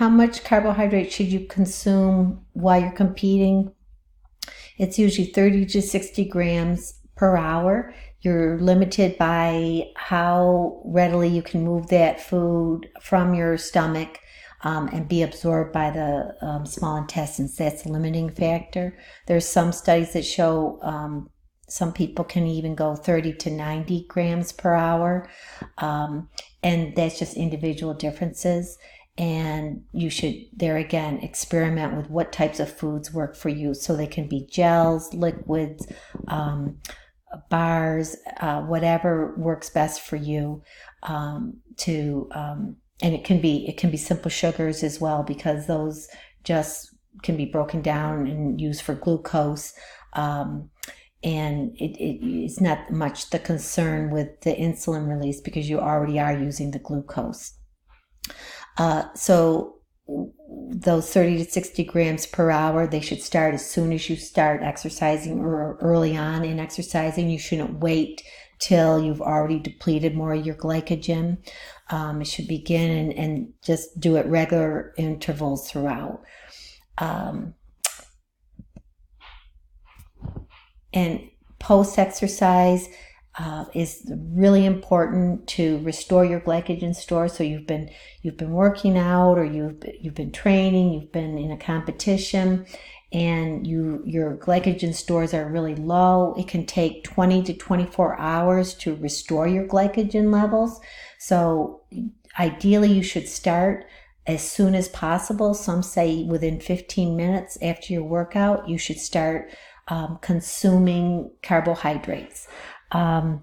how much carbohydrate should you consume while you're competing? It's usually 30 to 60 grams per hour. You're limited by how readily you can move that food from your stomach and be absorbed by the small intestines. That's a limiting factor. There's some studies that show some people can even go 30 to 90 grams per hour. And that's just individual differences. And you should, there again, experiment with what types of foods work for you. So they can be gels, liquids, bars, whatever works best for you. And it can be simple sugars as well, because those just can be broken down and used for glucose. And it's not much the concern with the insulin release, because you already are using the glucose. So those 30 to 60 grams per hour, they should start as soon as you start exercising, or early on in exercising. You shouldn't wait till you've already depleted more of your glycogen. It should begin and just do it regular intervals throughout. And post-exercise is really important to restore your glycogen store. So you've been working out, or you've been training, you've been in a competition, and your glycogen stores are really low. It can take 20 to 24 hours to restore your glycogen levels. So ideally you should start as soon as possible. Some say within 15 minutes after your workout, you should start consuming carbohydrates. The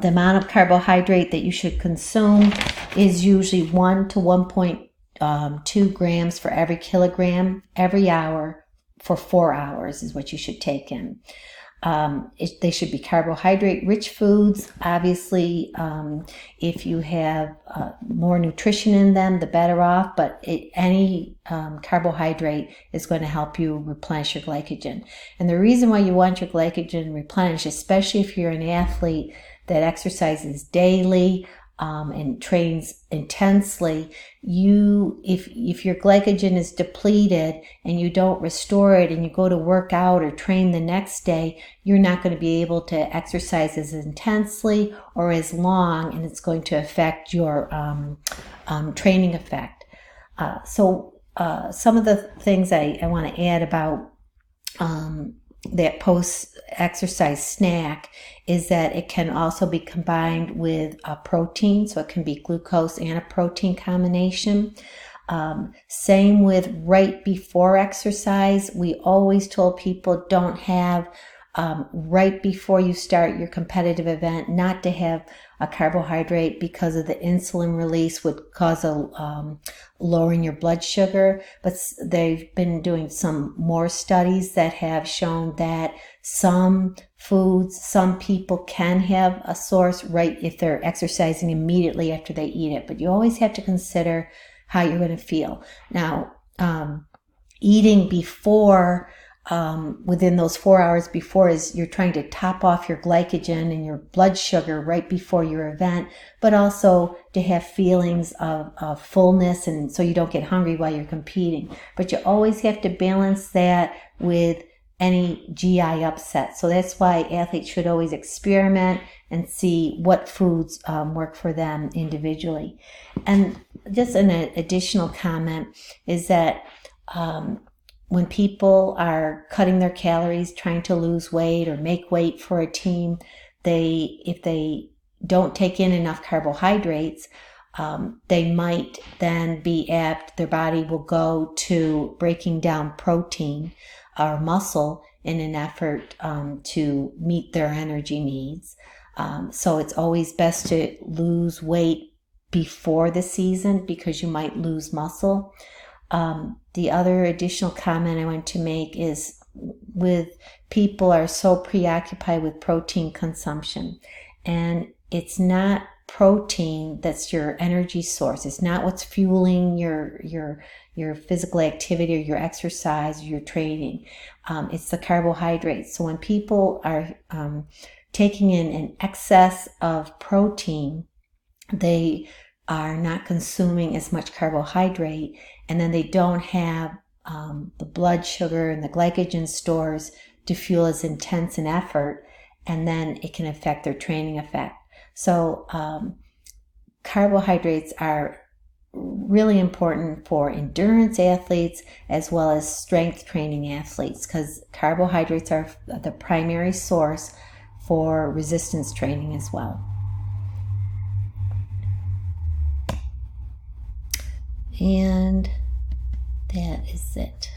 amount of carbohydrate that you should consume is usually 1 to 1.2 grams for every kilogram every hour for 4 hours is what you should take in. They should be carbohydrate-rich foods. Obviously, if you have more nutrition in them, the better off, but any carbohydrate is going to help you replenish your glycogen. And the reason why you want your glycogen replenished, especially if you're an athlete that exercises daily, and trains intensely, if your glycogen is depleted and you don't restore it, and you go to work out or train the next day, you're not going to be able to exercise as intensely or as long, and it's going to affect your training effect. So some of the things I want to add about that post-exercise snack is that it can also be combined with a protein, so it can be glucose and a protein combination. Same with right before exercise. We always told people don't have right before you start your competitive event, not to have a carbohydrate, because of the insulin release would cause a lowering your blood sugar. But they've been doing some more studies that have shown that some foods, some people can have a source right if they're exercising immediately after they eat it. But you always have to consider how you're going to feel. Now, eating before, within those 4 hours before, is you're trying to top off your glycogen and your blood sugar right before your event, but also to have feelings of fullness, and so you don't get hungry while you're competing. But you always have to balance that with any GI upset. So that's why athletes should always experiment and see what foods work for them individually. And just an additional comment is that when people are cutting their calories, trying to lose weight or make weight for a team, if they don't take in enough carbohydrates, they might then be apt, their body will go to breaking down protein or muscle in an effort to meet their energy needs. So it's always best to lose weight before the season, because you might lose muscle. The other additional comment I want to make is, with people are so preoccupied with protein consumption, and it's not protein that's your energy source. It's not what's fueling your physical activity or your exercise or your training. It's the carbohydrates. So when people are taking in an excess of protein, they are not consuming as much carbohydrate, and then they don't have the blood sugar and the glycogen stores to fuel as intense an effort, and then it can affect their training effect. So carbohydrates are really important for endurance athletes as well as strength training athletes, because carbohydrates are the primary source for resistance training as well. And that is it.